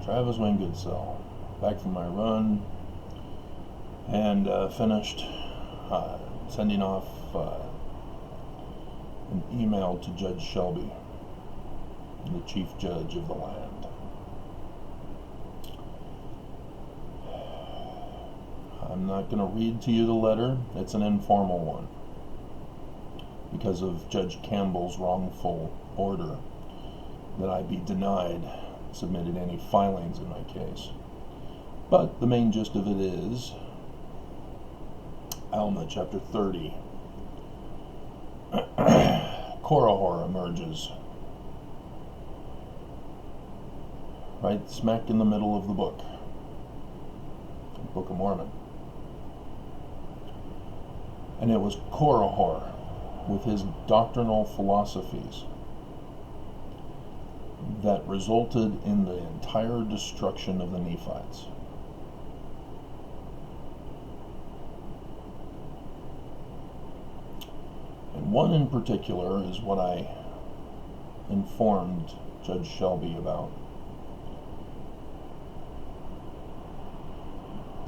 Travis Wayne Goodsell, back from my run, and finished sending off an email to Judge Shelby, the Chief Judge of the land. I'm not going to read to you the letter. It's an informal one because of Judge Campbell's wrongful order that I be denied submitted any filings in my case. But the main gist of it is Alma chapter 30. Korihor emerges right smack in the middle of the Book of Mormon. And it was Korihor with his doctrinal philosophies that resulted in the entire destruction of the Nephites. And one in particular is what I informed Judge Shelby about.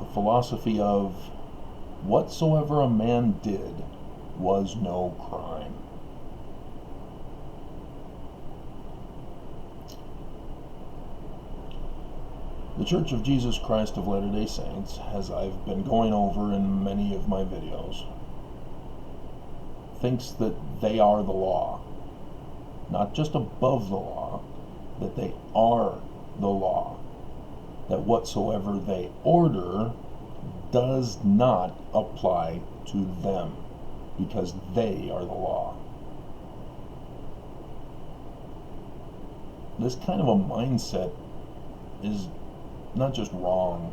The philosophy of whatsoever a man did was no crime. The Church of Jesus Christ of Latter-day Saints, as I've been going over in many of my videos, thinks that they are the law. Not just above the law, that they are the law. That whatsoever they order does not apply to them, because they are the law. This kind of a mindset is not just wrong,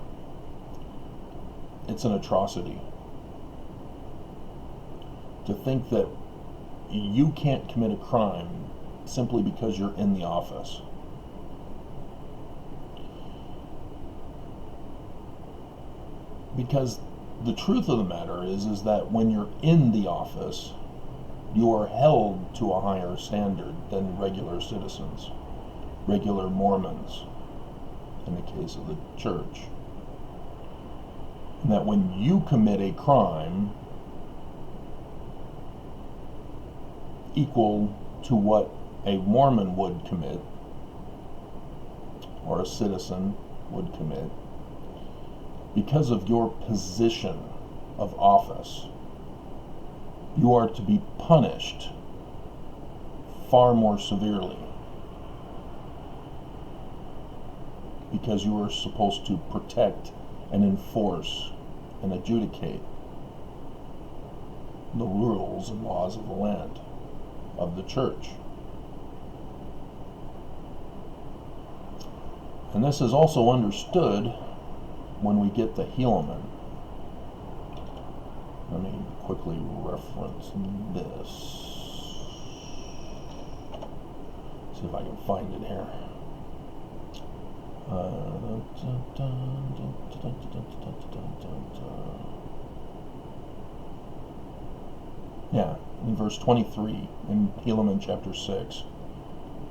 it's an atrocity. To think that you can't commit a crime simply because you're in the office. Because the truth of the matter is that when you're in the office, you are held to a higher standard than regular citizens, regular Mormons, in the case of the church. And that when you commit a crime equal to what a Mormon would commit, or a citizen would commit, because of your position of office, you are to be punished far more severely, because you are supposed to protect and enforce and adjudicate the rules and laws of the land, of the church. And this is also understood when we get to Helaman. Let me quickly reference this. See if I can find it here. Yeah, in verse 23 in Helaman chapter 6.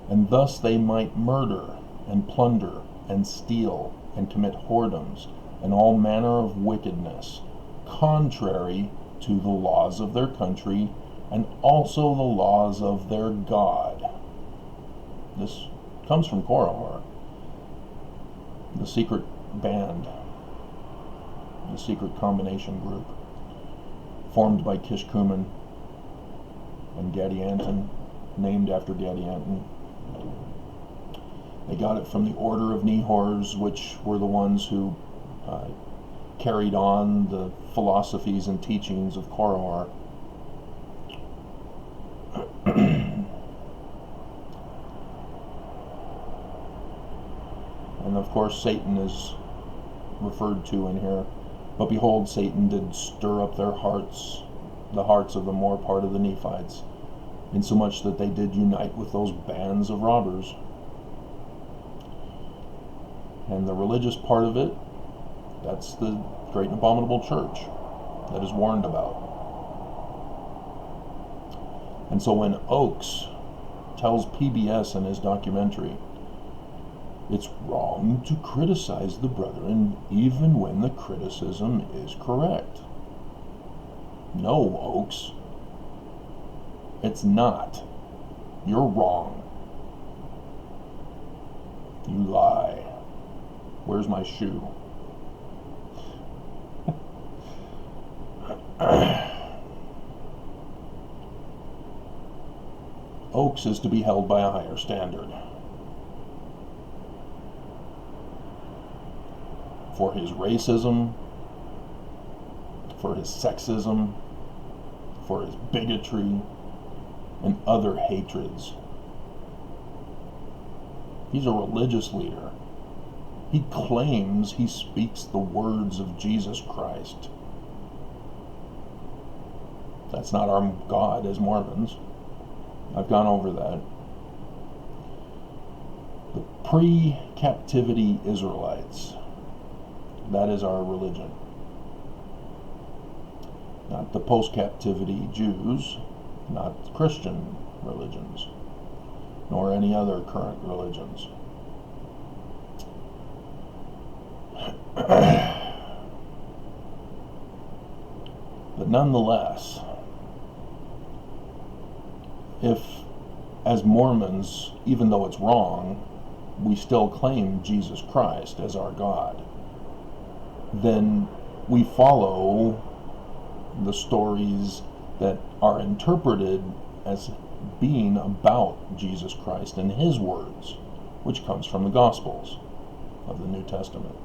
And thus they might murder and plunder and steal and commit whoredoms and all manner of wickedness, contrary to the laws of their country and also the laws of their God. This comes from Korihor, the secret band, the secret combination group, formed by Kishkumen and Gadianton, named after Gadianton. They got it from the Order of Nehors, which were the ones who carried on the philosophies and teachings of Korihor. And of course Satan is referred to in here. But behold, Satan did stir up their hearts, the hearts of the more part of the Nephites, insomuch that they did unite with those bands of robbers. And the religious part of it, that's the great and abominable church that is warned about. And so when Oakes tells PBS in his documentary It's wrong to criticize the brethren even when the criticism is correct. No, Oaks. It's not. You're wrong. You lie. Where's my shoe? Oaks is to be held by a higher standard for his racism, for his sexism, for his bigotry, and other hatreds. He's a religious leader. He claims he speaks the words of Jesus Christ. That's not our God as Mormons. I've gone over that. The pre-captivity Israelites. That is our religion. Not the post-captivity Jews, not Christian religions, nor any other current religions. But nonetheless, if, as Mormons, even though it's wrong, we still claim Jesus Christ as our God, then we follow the stories that are interpreted as being about Jesus Christ and his words, which comes from the Gospels of the New Testament.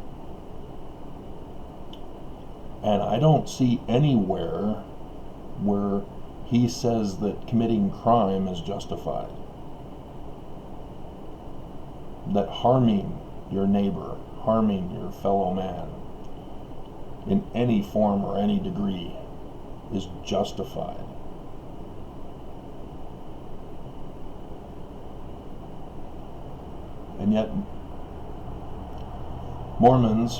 And I don't see anywhere where he says that committing crime is justified, that harming your neighbor, harming your fellow man in any form or any degree is justified. And yet Mormons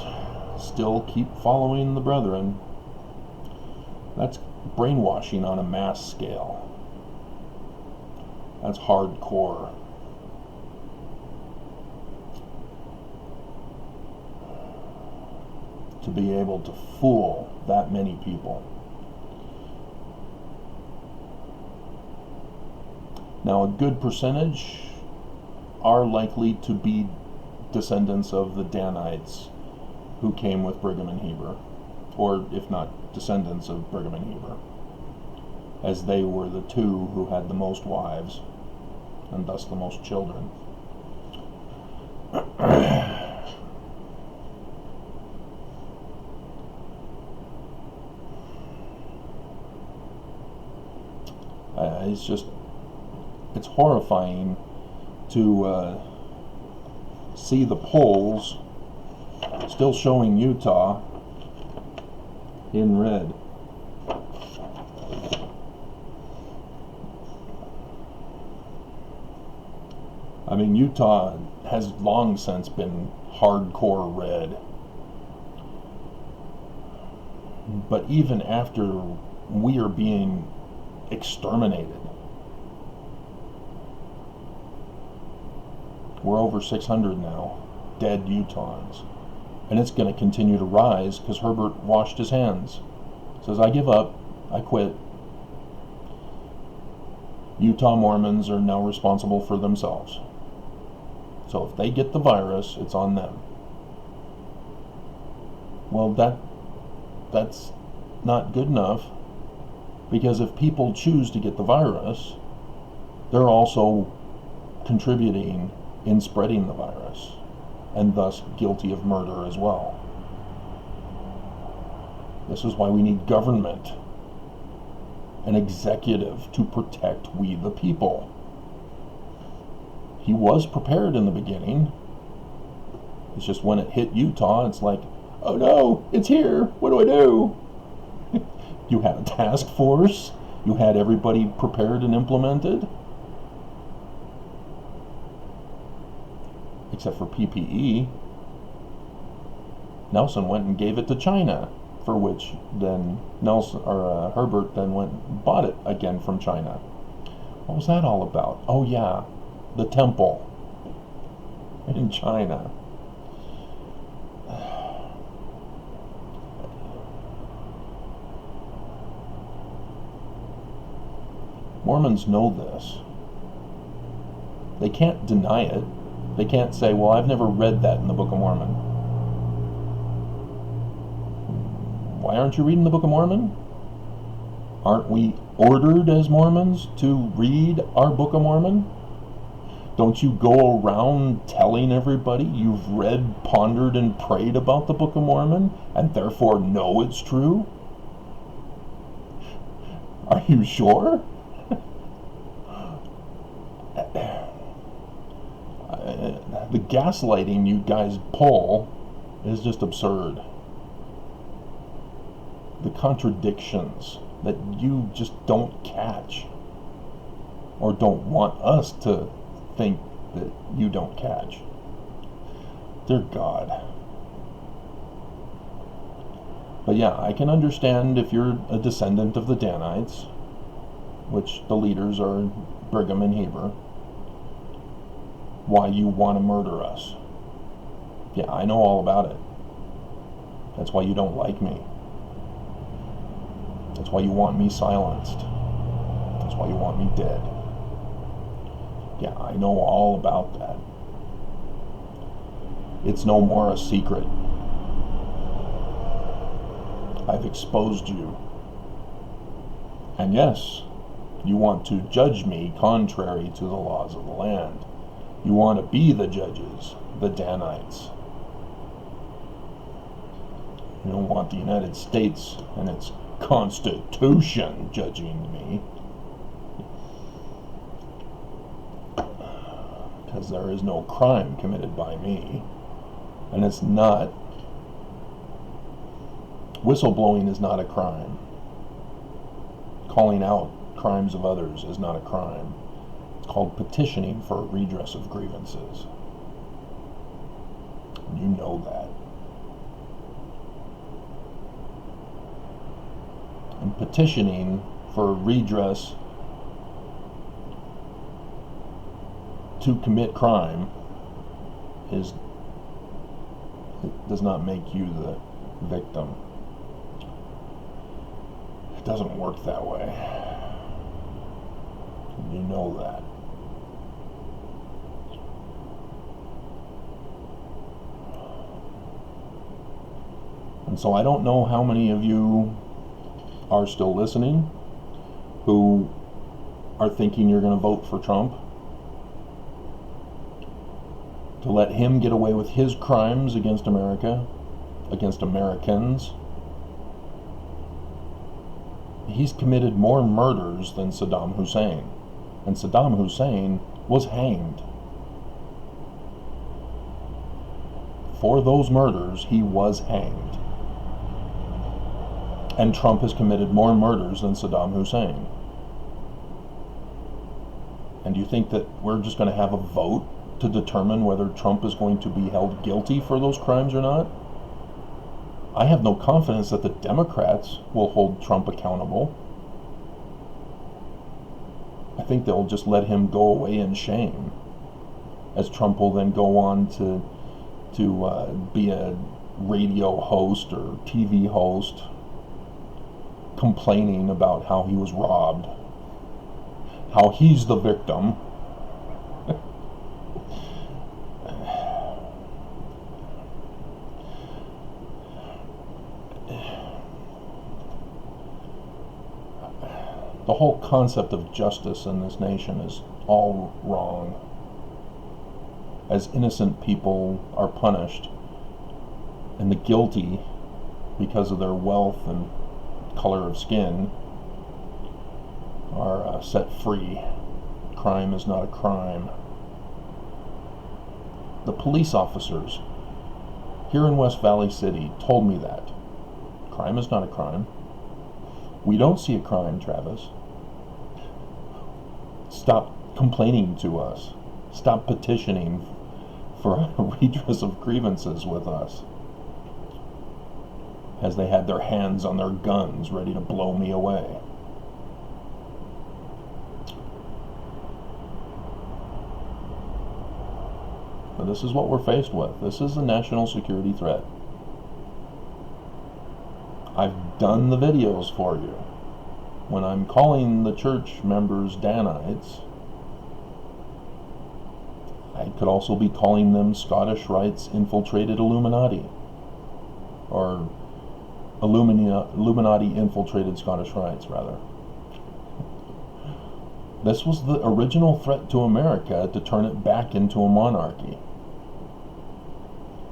still keep following the brethren. That's brainwashing on a mass scale. That's hardcore. To be able to fool that many people. Now, a good percentage are likely to be descendants of the Danites who came with Brigham and Heber, or if not descendants of Brigham and Heber, as they were the two who had the most wives and thus the most children. It's horrifying to see the polls still showing Utah in red. I mean, Utah has long since been hardcore red. But even after we are being exterminated, we're over 600 now, dead Utahns. And it's going to continue to rise because Herbert washed his hands. Says, I give up, I quit. Utah Mormons are now responsible for themselves. So if they get the virus, it's on them. Well, that's not good enough, because if people choose to get the virus, they're also contributing in spreading the virus, and thus guilty of murder as well. This is why we need government, an executive to protect we the people. He was prepared in the beginning. It's just when it hit Utah, it's like, oh no, it's here, what do I do? You had a task force, you had everybody prepared and implemented. Except for PPE. Nelson went and gave it to China, for which then Herbert then went and bought it again from China. What was that all about? Oh yeah, the temple. in China. Mormons know this. They can't deny it. They can't say, well, I've never read that in the Book of Mormon. Why aren't you reading the Book of Mormon? Aren't we ordered as Mormons to read our Book of Mormon? Don't you go around telling everybody you've read, pondered, and prayed about the Book of Mormon, and therefore know it's true? Are you sure? The gaslighting you guys pull is just absurd. The contradictions that you just don't catch, or don't want us to think that you don't catch. Dear God. But yeah, I can understand if you're a descendant of the Danites, which the leaders are Brigham and Heber, why you want to murder us. Yeah, I know all about it. That's why you don't like me. That's why you want me silenced. That's why you want me dead. Yeah, I know all about that. It's no more a secret. I've exposed you. And yes, you want to judge me contrary to the laws of the land. You want to be the judges, the Danites. You don't want the United States and its Constitution judging me. Because there is no crime committed by me. And it's not. Whistleblowing is not a crime. Calling out crimes of others is not a crime. It's called petitioning for a redress of grievances. You know that. And petitioning for a redress to commit crime does not make you the victim. It doesn't work that way. You know that. And so I don't know how many of you are still listening who are thinking you're going to vote for Trump to let him get away with his crimes against America, against Americans. He's committed more murders than Saddam Hussein, and Saddam Hussein was hanged. For those murders, he was hanged. And Trump has committed more murders than Saddam Hussein. And do you think that we're just going to have a vote to determine whether Trump is going to be held guilty for those crimes or not? I have no confidence that the Democrats will hold Trump accountable. I think they'll just let him go away in shame, as Trump will then go on to be a radio host or TV host, complaining about how he was robbed, how he's the victim. The whole concept of justice in this nation is all wrong. As innocent people are punished, and the guilty, because of their wealth and color of skin, are set free. Crime is not a crime. The police officers here in West Valley City told me that. Crime is not a crime. We don't see a crime, Travis. Stop complaining to us. Stop petitioning for a redress of grievances with us. As they had their hands on their guns ready to blow me away. But this is what we're faced with. This is a national security threat. I've done the videos for you. When I'm calling the church members Danites, I could also be calling them Scottish Rites infiltrated Illuminati, or Illuminati infiltrated Scottish Rites, rather. This was the original threat to America to turn it back into a monarchy.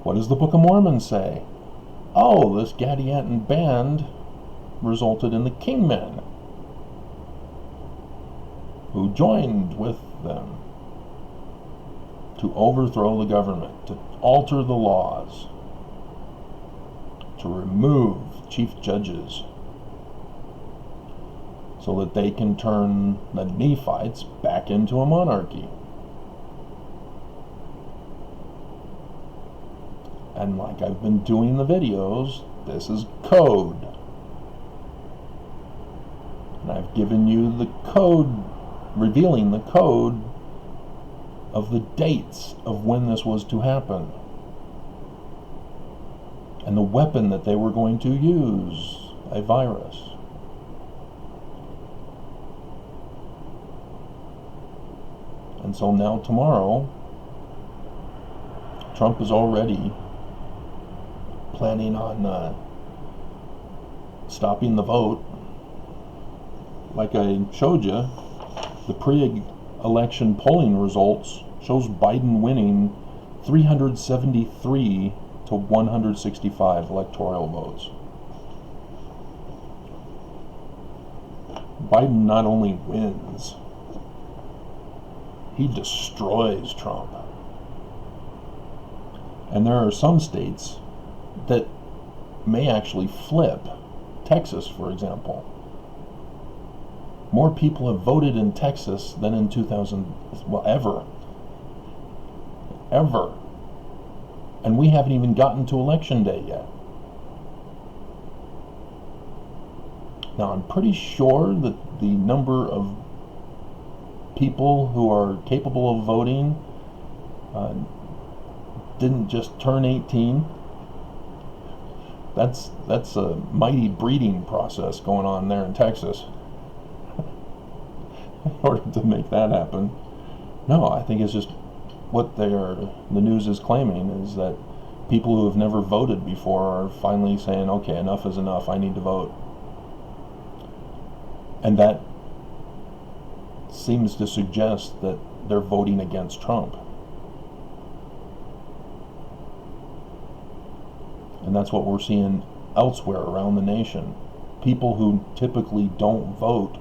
What does the Book of Mormon say? Oh, this Gadianton band resulted in the Kingmen, who joined with them to overthrow the government, to alter the laws, to remove chief judges, so that they can turn the Nephites back into a monarchy. And like I've been doing the videos, this is code. And I've given you the code, revealing the code of the dates of when this was to happen, and the weapon that they were going to use, a virus. And so now tomorrow, Trump is already planning on stopping the vote. Like I showed you, the pre-election polling results shows Biden winning 373 to 165 electoral votes. Biden not only wins, he destroys Trump. And there are some states that may actually flip. Texas, for example. More people have voted in Texas than in 2000, well, ever. And we haven't even gotten to election day yet. Now, I'm pretty sure that the number of people who are capable of voting didn't just turn 18. That's a mighty breeding process going on there in Texas in order to make that happen. No, I think it's just what the news is claiming is that people who have never voted before are finally saying, okay, enough is enough, I need to vote. And that seems to suggest that they're voting against Trump. And that's what we're seeing elsewhere around the nation. People who typically don't vote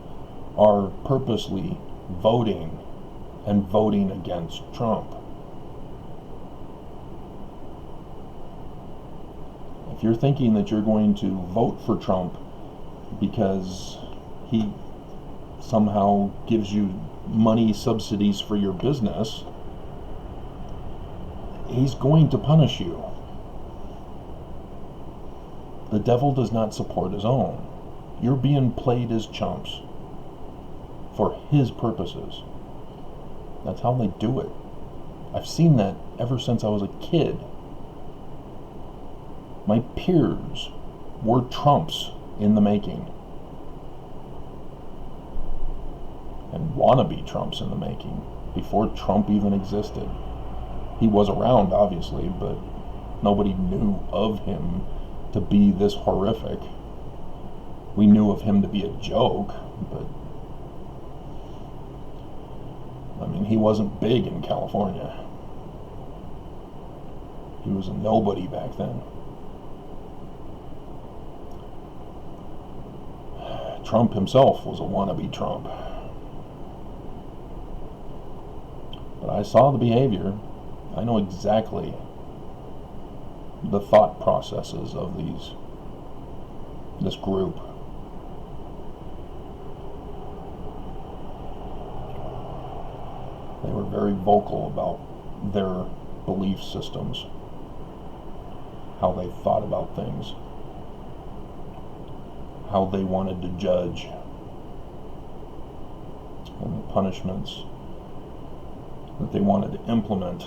are purposely voting and voting against Trump. If you're thinking that you're going to vote for Trump because he somehow gives you money subsidies for your business, he's going to punish you. The devil does not support his own. You're being played as chumps for his purposes. That's how they do it. I've seen that ever since I was a kid. My peers were Trumps in the making. And wannabe Trumps in the making before Trump even existed. He was around, obviously, but nobody knew of him to be this horrific. We knew of him to be a joke, but I mean, he wasn't big in California. He was a nobody back then. Trump himself was a wannabe Trump. But I saw the behavior. I know exactly the thought processes of this group. They were very vocal about their belief systems, how they thought about things, how they wanted to judge, and the punishments that they wanted to implement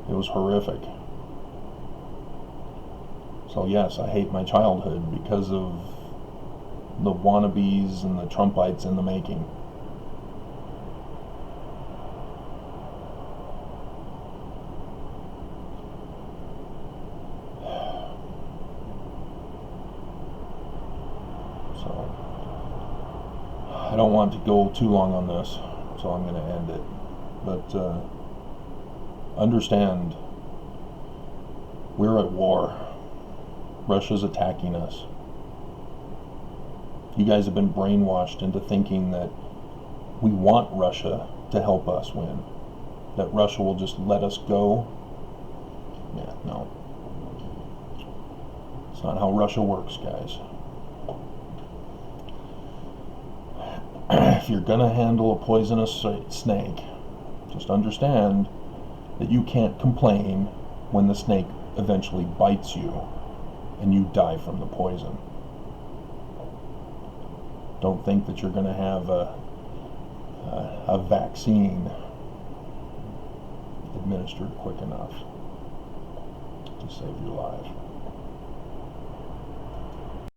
It was horrific. So yes, I hate my childhood because of the wannabes and the Trumpites in the making. So I don't want to go too long on this, so I'm going to end it. But understand, we're at war. Russia's attacking us. You guys have been brainwashed into thinking that we want Russia to help us win. That Russia will just let us go. Yeah, no. It's not how Russia works, guys. If you're gonna handle a poisonous snake, just understand that you can't complain when the snake eventually bites you and you die from the poison. Don't think that you're going to have a vaccine administered quick enough to save your life.